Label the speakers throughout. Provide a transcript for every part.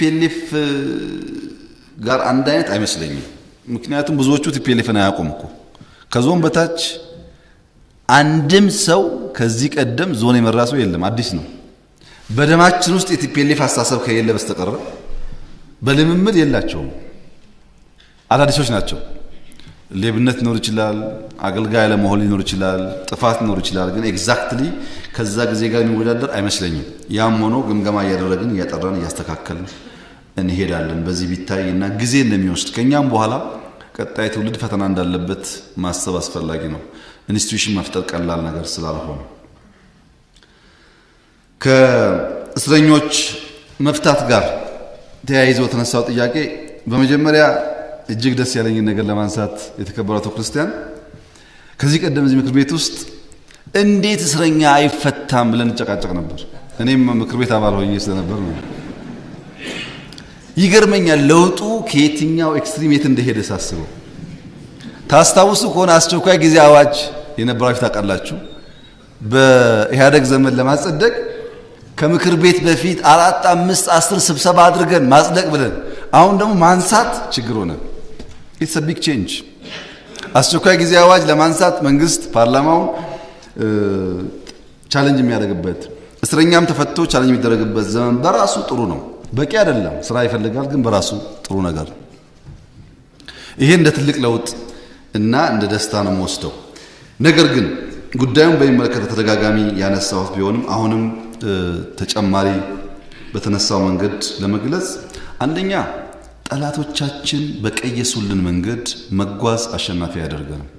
Speaker 1: ከቲፒኤልኤፍ ጋር አንድ አይነት አይመስለኝም። ምክንያቱም ብዙዎቹ ቲፒኤልኤፍን አያውቁም እኮ ከዞን በታች አንድም ሰው ከዚህ ቀደም ዞን የመራ ሰው የለም። አዲስ ነው። በደማችን ውስጥ የቲፒኤልኤፍ አስተሳሰብ ከሌለ በስተቀር በልምምድ የላቸውም። አዳዲሶች ናቸው። ሌብነት ሊኖር ይችላል፣ አገልጋይ ለመሆን ሊኖር ይችላል፣ ጥፋት ሊኖር ይችላል። ግን ኤግዛክትሊ ከዛ ጊዜ ጋር የሚወዳደር አይመስለኝም። ያም ሆኖ ግምገማ እያደረግን እያጠራን እያስተካከልን እንሄዳለን። በዚህ ቢታይና ጊዜ እንደሚወስድ ከኛም በኋላ ቀጣይ ትውልድ ፈተና እንዳለበት ማሰብ አስፈላጊ ነው። ኢንስቲትዩሽን መፍጠር ቀላል ነገር ስላልሆነ ከእስረኞች መፍታት ጋር ተያይዞ ተነሳው ጥያቄ በመጀመሪያ እጅግ ደስ ያለኝን ነገር ለማንሳት የተከበረው አቶ ክርስቲያን ከዚህ ቀደም እዚህ ምክር ቤት ውስጥ እንዴት እስረኛ አይፈታም ብለን እንጨቃጨቅ ነበር። እኔም ምክር ቤት አባል ሆኜ ስለነበር ነው። ይገርመኛል ለውጡ ከየትኛው ኤክስትሪም የት እንደሄደ ሳስበው። ታስታውሱ ከሆነ አስቸኳይ ጊዜ አዋጅ የነበራችሁ ታውቃላችሁ። በኢህአደግ ዘመን ለማጸደቅ ከምክር ቤት በፊት 4፣ 5፣ 10 ስብሰባ አድርገን ማጽደቅ ብለን አሁን ደግሞ ማንሳት ችግር ሆነ። ኢትስ አ ቢግ ቼንጅ። አስቸኳይ ጊዜ አዋጅ ለማንሳት መንግስት ፓርላማው ቻሌንጅ የሚያደርግበት እስረኛም ተፈቶ ቻሌንጅ የሚደረግበት ዘመን በራሱ ጥሩ ነው። በቂ አይደለም፣ ስራ ይፈልጋል፣ ግን በራሱ ጥሩ ነገር። ይሄ እንደ ትልቅ ለውጥ እና እንደ ደስታ ነው የምወስደው። ነገር ግን ጉዳዩን በሚመለከት ተደጋጋሚ ያነሳሁት ቢሆንም አሁንም ተጨማሪ በተነሳው መንገድ ለመግለጽ አንደኛ ጠላቶቻችን በቀየሱልን መንገድ መጓዝ አሸናፊ ያደርገናል።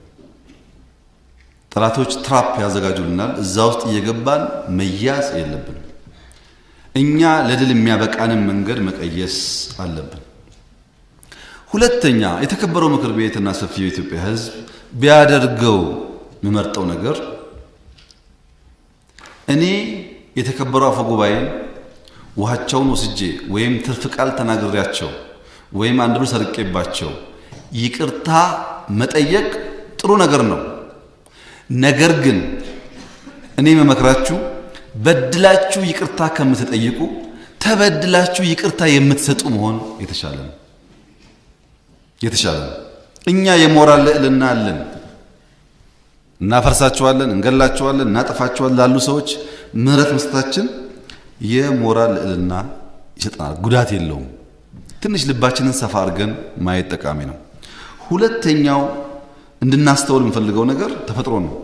Speaker 1: ጠላቶች ትራፕ ያዘጋጁልናል። እዛ ውስጥ እየገባን መያዝ የለብንም። እኛ ለድል የሚያበቃንን መንገድ መቀየስ አለብን። ሁለተኛ የተከበረው ምክር ቤትና ሰፊው የኢትዮጵያ ሕዝብ ቢያደርገው የምመርጠው ነገር እኔ የተከበረው አፈ ጉባኤን ውሃቸውን ወስጄ ወይም ትርፍ ቃል ተናግሬያቸው ወይም አንድ ብር ሰርቄባቸው ይቅርታ መጠየቅ ጥሩ ነገር ነው። ነገር ግን እኔ መመክራችሁ በድላችሁ ይቅርታ ከምትጠይቁ ተበድላችሁ ይቅርታ የምትሰጡ መሆን የተሻለ ነው። እኛ የሞራል ልዕልና አለን። እናፈርሳቸዋለን፣ እንገላቸዋለን፣ እናጠፋቸዋለን ላሉ ሰዎች ምህረት መስጠታችን የሞራል ልዕልና ይሰጠናል፣ ጉዳት የለውም። ትንሽ ልባችንን ሰፋ አድርገን ማየት ጠቃሚ ነው። ሁለተኛው እንድናስተውል የምፈልገው ነገር ተፈጥሮ ነው።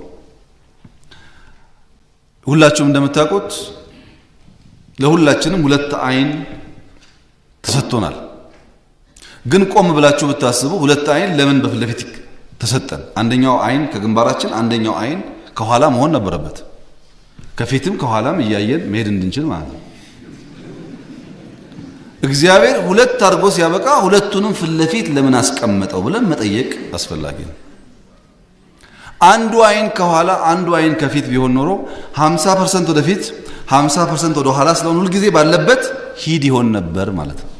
Speaker 1: ሁላችሁም እንደምታውቁት ለሁላችንም ሁለት አይን ተሰጥቶናል። ግን ቆም ብላችሁ ብታስቡ ሁለት አይን ለምን በፊት ለፊት ተሰጠን? አንደኛው አይን ከግንባራችን፣ አንደኛው አይን ከኋላ መሆን ነበረበት። ከፊትም ከኋላም እያየን መሄድ እንድንችል ማለት ነው። እግዚአብሔር ሁለት አድርጎ ሲያበቃ ሁለቱንም ፊት ለፊት ለምን አስቀመጠው ብለን መጠየቅ አስፈላጊ ነው። አንዱ አይን ከኋላ አንዱ አይን ከፊት ቢሆን ኖሮ 50% ወደፊት 50% ወደ ኋላ ስለሆነ ሁሉ ጊዜ ባለበት ሂድ ይሆን ነበር ማለት ነው።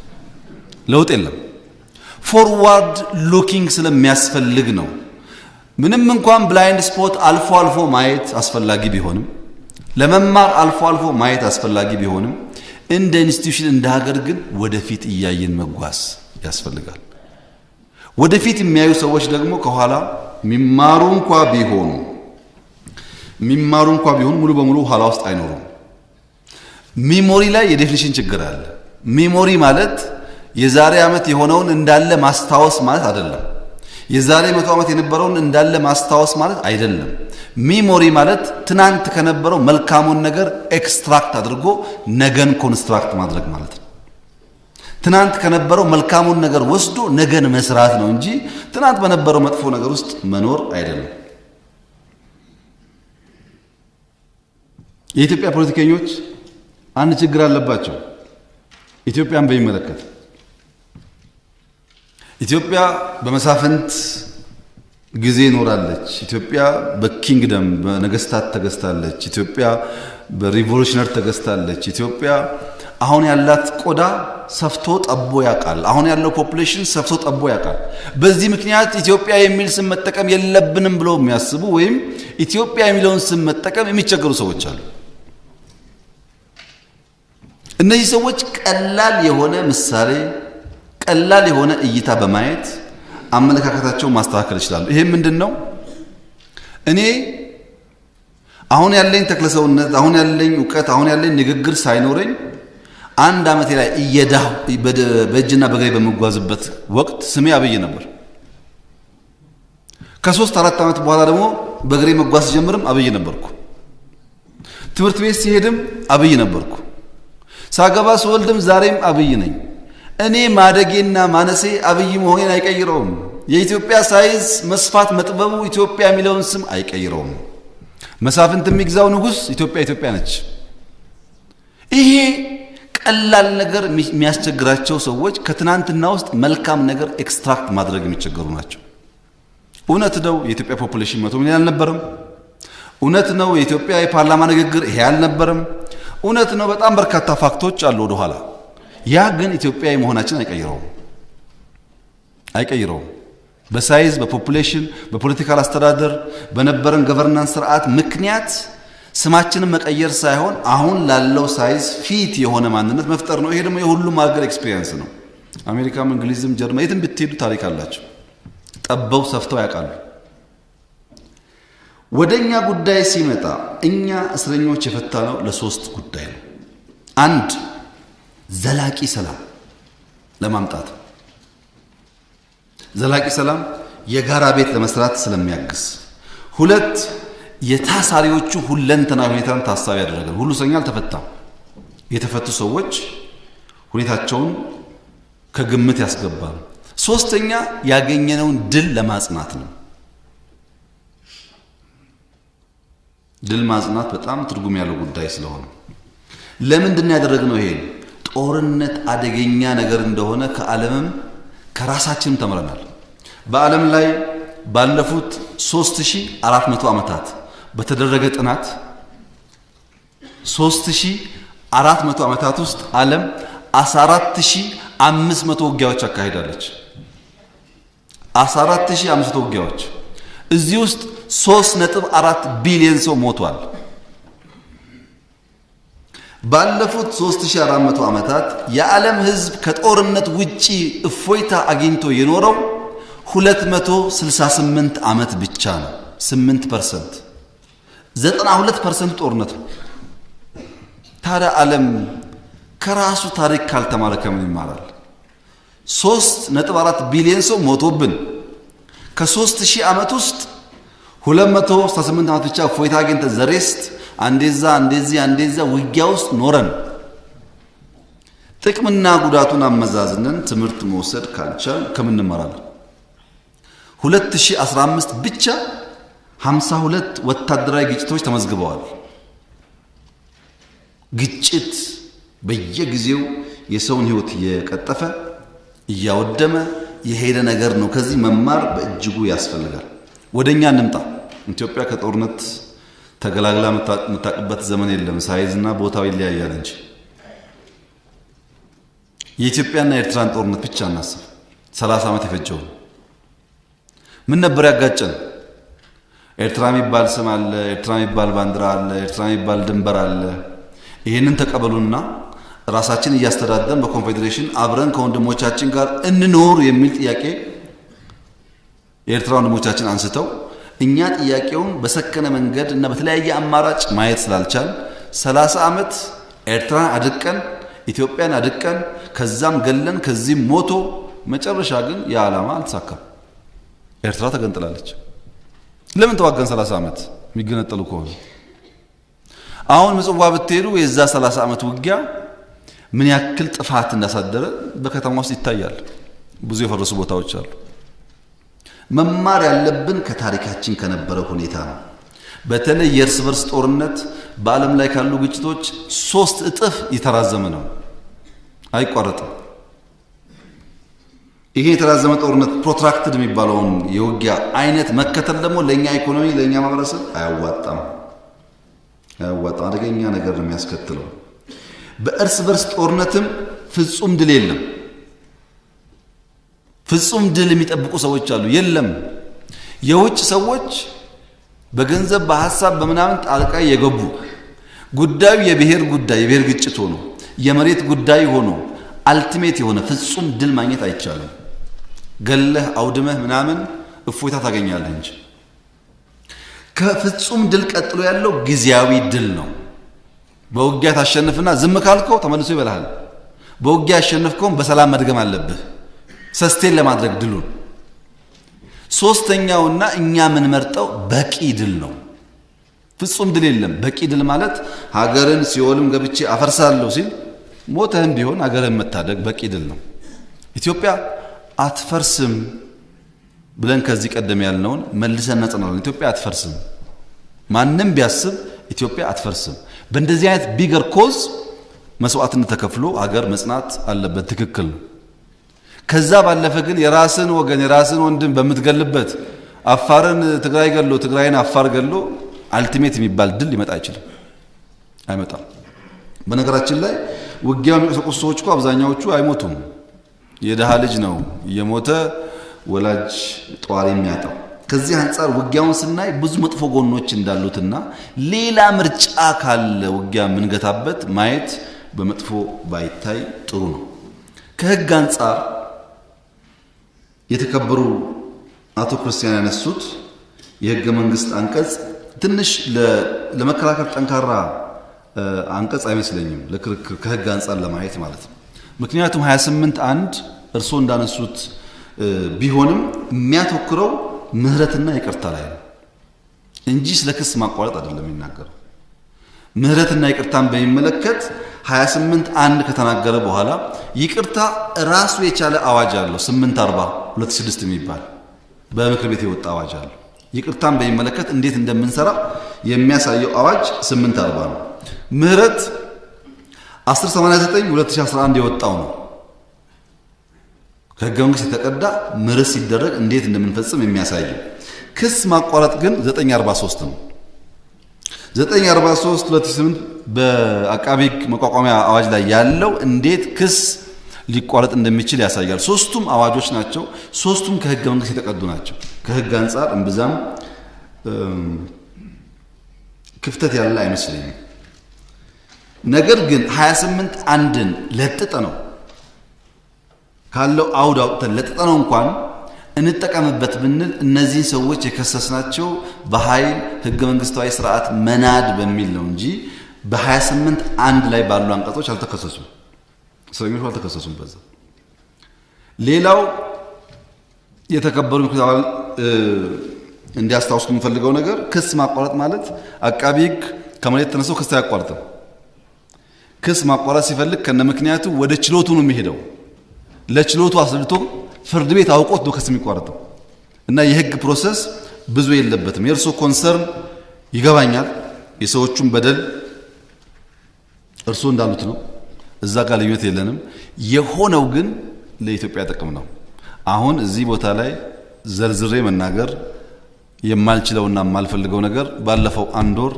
Speaker 1: ለውጥ የለም። ፎርዋርድ ሉኪንግ ስለሚያስፈልግ ነው። ምንም እንኳን ብላይንድ ስፖት አልፎ አልፎ ማየት አስፈላጊ ቢሆንም ለመማር አልፎ አልፎ ማየት አስፈላጊ ቢሆንም እንደ ኢንስቲትዩሽን እንደ ሀገር ግን ወደፊት እያየን መጓዝ ያስፈልጋል። ወደፊት የሚያዩ ሰዎች ደግሞ ከኋላ የሚማሩ እንኳን ቢሆኑ ሙሉ በሙሉ ኋላ ውስጥ አይኖሩም። ሚሞሪ ላይ የዴፊኒሽን ችግር አለ። ሚሞሪ ማለት የዛሬ ዓመት የሆነውን እንዳለ ማስታወስ ማለት አይደለም። የዛሬ 100 ዓመት የነበረውን እንዳለ ማስታወስ ማለት አይደለም። ሚሞሪ ማለት ትናንት ከነበረው መልካሙን ነገር ኤክስትራክት አድርጎ ነገን ኮንስትራክት ማድረግ ማለት ነው። ትናንት ከነበረው መልካሙን ነገር ወስዶ ነገን መስራት ነው እንጂ ትናንት በነበረው መጥፎ ነገር ውስጥ መኖር አይደለም። የኢትዮጵያ ፖለቲከኞች አንድ ችግር አለባቸው። ኢትዮጵያን በሚመለከት ኢትዮጵያ በመሳፍንት ጊዜ ኖራለች። ኢትዮጵያ በኪንግደም በነገስታት ተገዝታለች። ኢትዮጵያ በሪቮሉሽነር ተገዝታለች። ኢትዮጵያ አሁን ያላት ቆዳ ሰፍቶ ጠቦ ያውቃል። አሁን ያለው ፖፑሌሽን ሰፍቶ ጠቦ ያውቃል። በዚህ ምክንያት ኢትዮጵያ የሚል ስም መጠቀም የለብንም ብለው የሚያስቡ ወይም ኢትዮጵያ የሚለውን ስም መጠቀም የሚቸገሩ ሰዎች አሉ። እነዚህ ሰዎች ቀላል የሆነ ምሳሌ ቀላል የሆነ እይታ በማየት አመለካከታቸውን ማስተካከል ይችላሉ። ይሄ ምንድነው? እኔ አሁን ያለኝ ተክለሰውነት አሁን ያለኝ ዕውቀት አሁን ያለኝ ንግግር ሳይኖረኝ አንድ አመት ላይ እየዳሁ በእጅና በእግሬ በመጓዝበት ወቅት ስሜ አብይ ነበር። ከ3-4 አመት በኋላ ደግሞ በእግሬ መጓዝ ጀምርም አብይ ነበርኩ። ትምህርት ቤት ሲሄድም አብይ ነበርኩ። ሳገባ ስወልድም ዛሬም አብይ ነኝ። እኔ ማደጌና ማነሴ አብይ መሆኔን አይቀይረውም። የኢትዮጵያ ሳይዝ መስፋት መጥበቡ ኢትዮጵያ የሚለውን ስም አይቀይረውም። መሳፍንት የሚግዛው ንጉስ ኢትዮጵያ ነች። ይሄ ቀላል ነገር የሚያስቸግራቸው ሰዎች ከትናንትና ውስጥ መልካም ነገር ኤክስትራክት ማድረግ የሚቸገሩ ናቸው። እውነት ነው የኢትዮጵያ ፖፑሌሽን 100 ሚሊዮን አልነበረም። እውነት ነው የኢትዮጵያ የፓርላማ ንግግር ይሄ አልነበረም። እውነት ነው በጣም በርካታ ፋክቶች አሉ ወደ ኋላ። ያ ግን ኢትዮጵያዊ መሆናችን አይቀይረውም። በሳይዝ በፖፑሌሽን በፖለቲካል አስተዳደር በነበረን ገቨርናንስ ስርዓት ምክንያት ስማችንን መቀየር ሳይሆን አሁን ላለው ሳይዝ ፊት የሆነ ማንነት መፍጠር ነው። ይሄ ደግሞ የሁሉም ሀገር ኤክስፒሪየንስ ነው። አሜሪካም እንግሊዝም ጀርመን የትም ብትሄዱ ታሪክ አላቸው። ጠበው ሰፍተው ያውቃሉ። ወደኛ ጉዳይ ሲመጣ እኛ እስረኞች የፈታነው ለሶስት ጉዳይ ነው። አንድ ዘላቂ ሰላም ለማምጣት ዘላቂ ሰላም የጋራ ቤት ለመስራት ስለሚያግዝ፣ ሁለት የታሳሪዎቹ ሁለንተናዊ ሁኔታን ታሳቢ ያደረገ ሁሉ እስረኛ አልተፈታም። የተፈቱ ሰዎች ሁኔታቸውን ከግምት ያስገባል። ሶስተኛ ያገኘነውን ድል ለማጽናት ነው። ድል ማጽናት በጣም ትርጉም ያለው ጉዳይ ስለሆነ ለምንድን ያደረግነው? ይሄ ጦርነት አደገኛ ነገር እንደሆነ ከዓለምም ከራሳችንም ተምረናል። በዓለም ላይ ባለፉት 3400 ዓመታት በተደረገ ጥናት 3400 ዓመታት ውስጥ ዓለም 14500 ውጊያዎች አካሂዳለች። 14500 ውጊያዎች። እዚህ ውስጥ 3.4 ቢሊዮን ሰው ሞቷል። ባለፉት 3400 ዓመታት የዓለም ሕዝብ ከጦርነት ውጪ እፎይታ አግኝቶ የኖረው 268 ዓመት ብቻ ነው። 8%። 92% ጦርነት ነው። ታዲያ ዓለም ከራሱ ታሪክ ካልተማረ ከምን ይማራል? 3.4 ቢሊዮን ሰው ሞቶብን ከ3000 ዓመት ውስጥ 268 ዓመት ብቻ እፎይታ አግኝተን ዘሬስት አንዴዛ ውጊያ ውስጥ ኖረን ጥቅምና ጉዳቱን አመዛዝነን ትምህርት መውሰድ ካልቻል ከምን እንማራለን? 2015 ብቻ 52 ወታደራዊ ግጭቶች ተመዝግበዋል። ግጭት በየጊዜው የሰውን ህይወት እየቀጠፈ እያወደመ የሄደ ነገር ነው። ከዚህ መማር በእጅጉ ያስፈልጋል። ወደኛ እንምጣ። ኢትዮጵያ ከጦርነት ተገላግላ የምታውቅበት ዘመን የለም። ሳይዝና ቦታው ይለያያል እንጂ የኢትዮጵያና የኤርትራን ጦርነት ብቻ እናስብ። 30 ዓመት የፈጀው ምን ነበር ያጋጨን? ኤርትራ የሚባል ስም አለ፣ ኤርትራ የሚባል ባንዲራ አለ፣ ኤርትራ የሚባል ድንበር አለ። ይሄንን ተቀበሉና ራሳችን እያስተዳደርን በኮንፌዴሬሽን አብረን ከወንድሞቻችን ጋር እንኖር የሚል ጥያቄ የኤርትራ ወንድሞቻችን አንስተው እኛ ጥያቄውን በሰከነ መንገድ እና በተለያየ አማራጭ ማየት ስላልቻል 30 ዓመት ኤርትራን አድቀን ኢትዮጵያን አድቀን ከዛም ገለን ከዚህም ሞቶ መጨረሻ ግን የዓላማ አልተሳካም። ኤርትራ ተገንጥላለች። ለምን ተዋገን? 30 ዓመት የሚገነጠሉ ከሆነ አሁን ምጽዋ ብትሄዱ የዛ 30 ዓመት ውጊያ ምን ያክል ጥፋት እንዳሳደረ በከተማ ውስጥ ይታያል። ብዙ የፈረሱ ቦታዎች አሉ። መማር ያለብን ከታሪካችን ከነበረው ሁኔታ ነው። በተለይ የእርስ በርስ ጦርነት በዓለም ላይ ካሉ ግጭቶች 3 እጥፍ የተራዘመ ነው፣ አይቋረጥም። ይሄ የተራዘመ ጦርነት ፕሮትራክትድ የሚባለውን የውጊያ አይነት መከተል ደግሞ ለኛ ኢኮኖሚ ለኛ ማህበረሰብ አያዋጣም። አደገኛ ነገር ነው የሚያስከትለው። በእርስ በርስ ጦርነትም ፍጹም ድል የለም። ፍጹም ድል የሚጠብቁ ሰዎች አሉ። የለም። የውጭ ሰዎች በገንዘብ በሐሳብ በመናምን ጣልቃ የገቡ ጉዳዩ የብሔር ጉዳይ የብሔር ግጭት ሆኖ የመሬት ጉዳይ ሆኖ አልቲሜት የሆነ ፍጹም ድል ማግኘት አይቻልም። ገለህ አውድመህ ምናምን እፎይታ ታገኛለህ እንጂ ከፍጹም ድል ቀጥሎ ያለው ጊዜያዊ ድል ነው። በውጊያ ታሸንፍና ዝም ካልከው ተመልሶ ይበላል። በውጊያ ያሸንፍከው በሰላም መድገም አለብህ ሰስቴን ለማድረግ ድሉን። ሶስተኛውና እኛ ምን መርጠው በቂ ድል ነው። ፍጹም ድል የለም። በቂ ድል ማለት ሀገርን ሲኦልም ገብቼ አፈርሳለሁ ሲል ሞተህም ቢሆን ሀገርን መታደግ በቂ ድል ነው። ኢትዮጵያ አትፈርስም ብለን ከዚህ ቀደም ያልነውን መልሰን እናጸናለን። ኢትዮጵያ አትፈርስም። ማንም ቢያስብ ኢትዮጵያ አትፈርስም። በእንደዚህ አይነት ቢገር ኮዝ መስዋዕትነት ተከፍሎ ሀገር መጽናት አለበት። ትክክል ነው። ከዛ ባለፈ ግን የራስን ወገን የራስን ወንድም በምትገልበት አፋርን ትግራይ ገሎ ትግራይን አፋር ገሎ አልቲሜት የሚባል ድል ሊመጣ አይችልም፣ አይመጣም። በነገራችን ላይ ውጊያው የሚቀሰቅሱ ሰዎች እኮ አብዛኛዎቹ አይሞቱም። የደሃ ልጅ ነው እየሞተ ወላጅ ጧሪ የሚያጣው። ከዚህ አንፃር ውጊያውን ስናይ ብዙ መጥፎ ጎኖች እንዳሉትና ሌላ ምርጫ ካለ ውጊያ ምንገታበት ማየት በመጥፎ ባይታይ ጥሩ ነው። ከህግ አንፃር የተከበሩ አቶ ክርስቲያን ያነሱት የህገ መንግስት አንቀጽ ትንሽ ለመከራከር ጠንካራ አንቀጽ አይመስለኝም፣ ለክርክር ከህግ አንፃር ለማየት ማለት ነው። ምክንያቱም 28 አንድ እርሶ እንዳነሱት ቢሆንም የሚያተኩረው ምህረትና ይቅርታ ላይ ነው እንጂ ስለ ክስ ማቋረጥ አይደለም የሚናገረው። ምህረትና ይቅርታን በሚመለከት 28 አንድ ከተናገረ በኋላ ይቅርታ ራሱ የቻለ አዋጅ አለው 840 2006 የሚባል በምክር ቤት የወጣ አዋጅ አለው። ይቅርታን በሚመለከት እንዴት እንደምንሰራ የሚያሳየው አዋጅ 840 ነው። ምህረት 1089 2011 የወጣው ነው። ከህገ መንግስት የተቀዳ ምህረት ሲደረግ እንዴት እንደምንፈጽም የሚያሳየው። ክስ ማቋረጥ ግን 943 ነው። 943 2008 በአቃቤ ሕግ መቋቋሚያ አዋጅ ላይ ያለው እንዴት ክስ ሊቋረጥ እንደሚችል ያሳያል። ሶስቱም አዋጆች ናቸው። ሶስቱም ከህገ መንግስት የተቀዱ ናቸው። ከህግ አንፃር እንብዛም ክፍተት ያለ አይመስለኝም። ነገር ግን 28 አንድን ለጥጠ ነው ካለው አውድ አውጥተን ለጥጠ ነው እንኳን እንጠቀምበት ብንል እነዚህ ሰዎች የከሰስናቸው በኃይል ህገ መንግስታዊ ስርዓት መናድ በሚል ነው እንጂ በ28 አንድ ላይ ባሉ አንቀጾች አልተከሰሱም። እስረኞቹ አልተከሰሱም። በዛ ሌላው የተከበሩ ምክር ቤት እንዲያስታውሱ የምፈልገው ነገር ክስ ማቋረጥ ማለት አቃቤ ሕግ ከመሬት ተነስቶ ክስ አያቋርጥም። ክስ ማቋረጥ ሲፈልግ ከነ ምክንያቱ ወደ ችሎቱ ነው የሚሄደው። ለችሎቱ አስልቶ ፍርድ ቤት አውቆት ነው ክስ የሚቋረጠው እና የህግ ፕሮሰስ ብዙ የለበትም። የእርሶ ኮንሰርን ይገባኛል። የሰዎቹን በደል እርሶ እንዳሉት ነው። እዛ ጋር ልዩነት የለንም። የሆነው ግን ለኢትዮጵያ ጥቅም ነው። አሁን እዚህ ቦታ ላይ ዘርዝሬ መናገር የማልችለውና የማልፈልገው ነገር ባለፈው አንድ ወር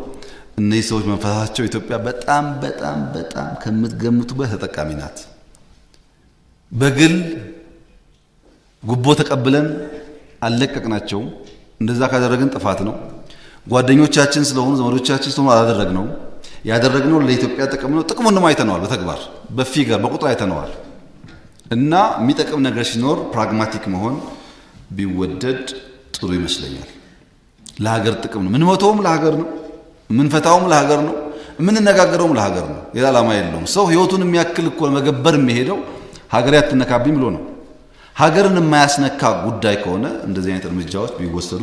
Speaker 1: እነዚህ ሰዎች መንፈሳቸው ኢትዮጵያ በጣም በጣም በጣም ከምትገምቱበት ተጠቃሚ ናት። በግል ጉቦ ተቀብለን አለቀቅናቸው። እንደዛ ካደረግን ጥፋት ነው። ጓደኞቻችን ስለሆኑ ዘመዶቻችን ስለሆኑ አላደረግነው። ያደረግነው ለኢትዮጵያ ጥቅም ነው። ጥቅሙን ደግሞ አይተነዋል። በተግባር በፊገር በቁጥር አይተነዋል። እና የሚጠቅም ነገር ሲኖር ፕራግማቲክ መሆን ቢወደድ ጥሩ ይመስለኛል። ለሀገር ጥቅም ነው። ምን ሞተውም ለሀገር ነው። ምን ፈታውም ለሀገር ነው። ምን ነጋገረውም ለሀገር ነው። ሌላ ዓላማ የለውም። ሰው ህይወቱን የሚያክል እኮ መገበር የሚሄደው ሀገር ያትነካብኝ ብሎ ነው። ሀገርን የማያስነካ ጉዳይ ከሆነ እንደዚህ አይነት እርምጃዎች ቢወሰዱ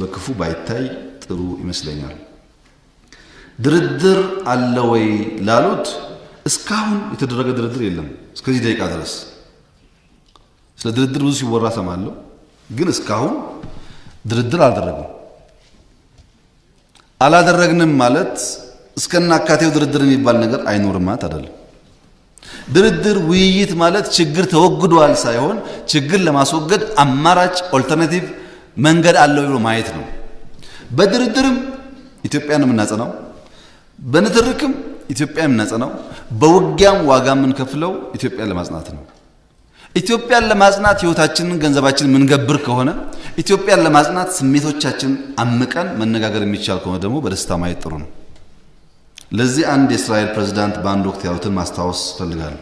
Speaker 1: በክፉ ባይታይ ጥሩ ይመስለኛል። ድርድር አለ ወይ ላሉት እስካሁን የተደረገ ድርድር የለም። እስከዚህ ደቂቃ ድረስ ስለ ድርድር ብዙ ሲወራ ሰማለሁ፣ ግን እስካሁን ድርድር አላደረግንም ማለት እስከናካቴው ድርድር የሚባል ነገር አይኖርም ማለት አይደለም። ድርድር ውይይት ማለት ችግር ተወግዷል ሳይሆን ችግር ለማስወገድ አማራጭ ኦልተርናቲቭ መንገድ አለው ብሎ ማየት ነው። በድርድርም ኢትዮጵያን የምናጸናው፣ በንትርክም ኢትዮጵያን የምናጸናው፣ በውጊያም ዋጋ የምንከፍለው ኢትዮጵያን ለማጽናት ነው። ኢትዮጵያን ለማጽናት ህይወታችንን ገንዘባችንን ምንገብር ከሆነ ኢትዮጵያን ለማጽናት ስሜቶቻችን አምቀን መነጋገር የሚቻል ከሆነ ደግሞ በደስታ ማየት ጥሩ ነው። ለዚህ አንድ የእስራኤል ፕሬዝዳንት በአንድ ወቅት ያሉትን ማስታወስ ፈልጋለሁ።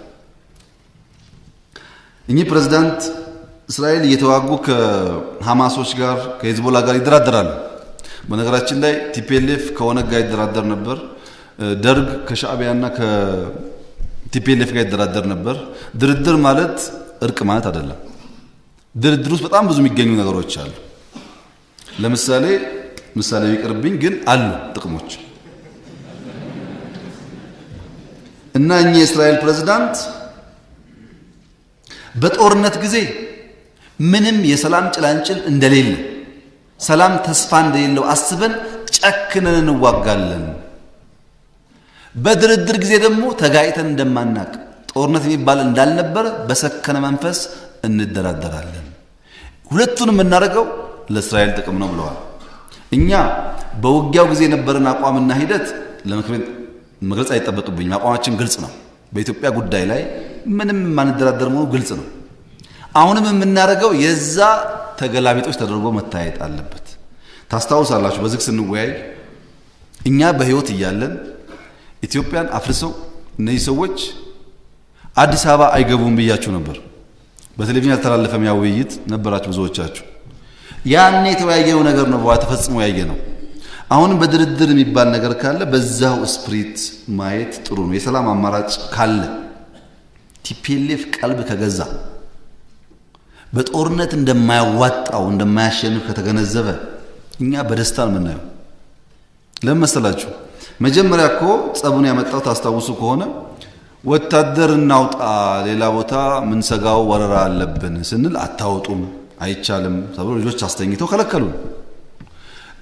Speaker 1: እኚህ ፕሬዝዳንት እስራኤል እየተዋጉ ከሐማሶች ጋር ከሂዝቦላ ጋር ይደራደራሉ። በነገራችን ላይ ቲፒኤልኤፍ ከኦነግ ጋር ይደራደር ነበር። ደርግ ከሻዕቢያና ከቲፒኤልኤፍ ጋር ይደራደር ነበር። ድርድር ማለት እርቅ ማለት አይደለም። ድርድር ውስጥ በጣም ብዙ የሚገኙ ነገሮች አሉ። ለምሳሌ ይቅርብኝ ግን አሉ ጥቅሞች እና እኚህ የእስራኤል ፕሬዝዳንት በጦርነት ጊዜ ምንም የሰላም ጭላንጭል እንደሌለ ሰላም ተስፋ እንደሌለው አስበን ጨክነን እንዋጋለን። በድርድር ጊዜ ደግሞ ተጋይተን እንደማናቅ ጦርነት የሚባል እንዳልነበረ በሰከነ መንፈስ እንደራደራለን። ሁለቱንም እናደርገው ለእስራኤል ጥቅም ነው ብለዋል። እኛ በውጊያው ጊዜ የነበረን አቋምና ሂደት ለምክር መግለጽ አይጠበቅብኝም። አቋማችን ግልጽ ነው። በኢትዮጵያ ጉዳይ ላይ ምንም ማንደራደር መሆኑ ግልጽ ነው። አሁንም የምናደርገው የዛ ተገላቢጦች ተደርጎ መታየት አለበት። ታስታውሳላችሁ በዝግ ስንወያይ እኛ በህይወት እያለን ኢትዮጵያን አፍርሰው እነዚህ ሰዎች አዲስ አበባ አይገቡም ብያችሁ ነበር። በቴሌቪዥን ያልተላለፈም ያው ውይይት ነበራችሁ ብዙዎቻችሁ። ያኔ የተወያየው ነገር ነው በኋላ ተፈጽሞ ያየነው። አሁንም በድርድር የሚባል ነገር ካለ በዛው ስፕሪት ማየት ጥሩ ነው። የሰላም አማራጭ ካለ ቲፒኤልኤፍ ቀልብ ከገዛ በጦርነት እንደማያዋጣው እንደማያሸንፍ ከተገነዘበ እኛ በደስታ ነው የምናየው። ለምን መሰላችሁ? መጀመሪያ እኮ ጸቡን ያመጣው ታስታውሱ ከሆነ ወታደር እናውጣ ሌላ ቦታ ምን ሰጋው ወረራ አለብን ስንል አታውጡም አይቻልም ተብሎ ልጆች አስተኝተው ከለከሉን።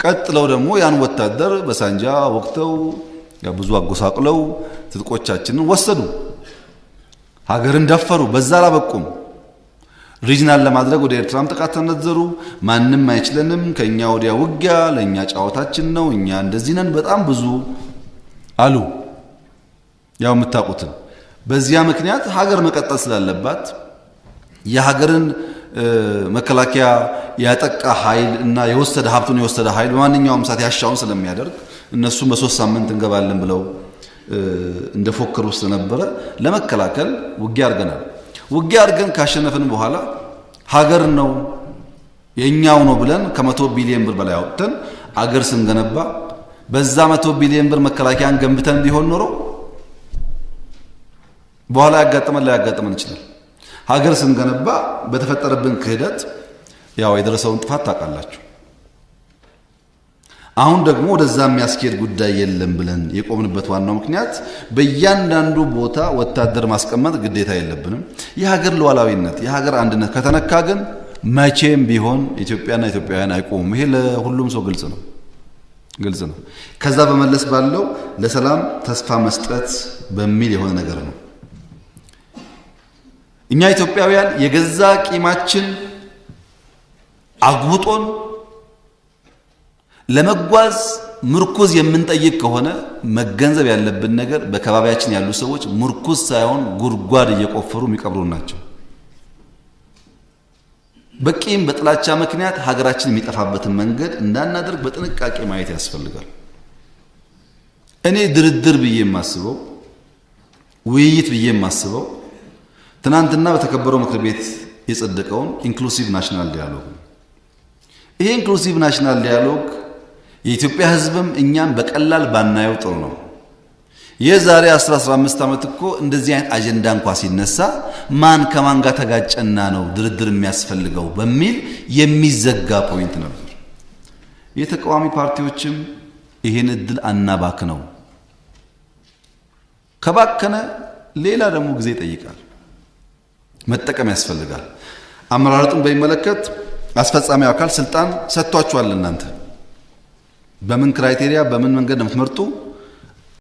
Speaker 1: ቀጥለው ደግሞ ያን ወታደር በሳንጃ ወቅተው ብዙ አጎሳቅለው ትጥቆቻችንን ወሰዱ። ሀገርን ደፈሩ። በዛ አላበቁም። ሪጅናል ለማድረግ ወደ ኤርትራም ጥቃት ተነዘሩ። ማንም አይችለንም፣ ከኛ ወዲያ ውጊያ ለኛ ጫዋታችን ነው፣ እኛ እንደዚህ ነን፣ በጣም ብዙ አሉ። ያው የምታውቁትን በዚያ ምክንያት ሀገር መቀጠል ስላለባት የሀገርን መከላከያ ያጠቃ ኃይል እና የወሰደ ሀብቱን የወሰደ ኃይል በማንኛውም ሰዓት ያሻውን ስለሚያደርግ እነሱም በ3 ሳምንት እንገባለን ብለው እንደፎከሩ ስለነበረ ለመከላከል ውጊያ አድርገናል። ውጊያ አድርገን ካሸነፍን በኋላ ሀገር ነው የኛው ነው ብለን ከ100 ቢሊዮን ብር በላይ አውጥተን አገር ስንገነባ በዛ 100 ቢሊዮን ብር መከላከያን ገንብተን ቢሆን ኖሮ በኋላ ያጋጥመን ላይ ያጋጥመን ይችላል። ሀገር ስንገነባ በተፈጠረብን ክህደት ያው የደረሰውን ጥፋት ታውቃላችሁ። አሁን ደግሞ ወደዛ የሚያስኬድ ጉዳይ የለም ብለን የቆምንበት ዋናው ምክንያት በእያንዳንዱ ቦታ ወታደር ማስቀመጥ ግዴታ የለብንም። የሀገር ሉዓላዊነት የሀገር አንድነት ከተነካ ግን መቼም ቢሆን ኢትዮጵያና ኢትዮጵያውያን አይቆሙም። ይሄ ለሁሉም ሰው ግልጽ ነው። ከዛ በመለስ ባለው ለሰላም ተስፋ መስጠት በሚል የሆነ ነገር ነው። እኛ ኢትዮጵያውያን የገዛ ቂማችን አጉጦን ለመጓዝ ምርኩዝ የምንጠይቅ ከሆነ መገንዘብ ያለብን ነገር በከባቢያችን ያሉ ሰዎች ምርኩዝ ሳይሆን ጉድጓድ እየቆፈሩ የሚቀብሩ ናቸው። በቂም በጥላቻ ምክንያት ሀገራችን የሚጠፋበትን መንገድ እንዳናደርግ በጥንቃቄ ማየት ያስፈልጋል። እኔ ድርድር ብዬ የማስበው ውይይት ብዬ የማስበው ትናንትና በተከበረው ምክር ቤት የጸደቀውን ኢንክሉሲቭ ናሽናል ዲያሎግ። ይሄ ኢንክሉሲቭ ናሽናል ዲያሎግ የኢትዮጵያ ሕዝብም እኛም በቀላል ባናየው ጥሩ ነው። የዛሬ 15 ዓመት እኮ እንደዚህ አይነት አጀንዳ እንኳን ሲነሳ ማን ከማን ጋር ተጋጨና ነው ድርድር የሚያስፈልገው በሚል የሚዘጋ ፖይንት ነበር። የተቃዋሚ ፓርቲዎችም ይሄን እድል አናባክ ነው። ከባከነ ሌላ ደግሞ ጊዜ ይጠይቃል፣ መጠቀም ያስፈልጋል። አመራረጡን በሚመለከት አስፈጻሚው አካል ስልጣን ሰጥቷችኋል። እናንተ በምን ክራይቴሪያ በምን መንገድ ነው የምትመርጡ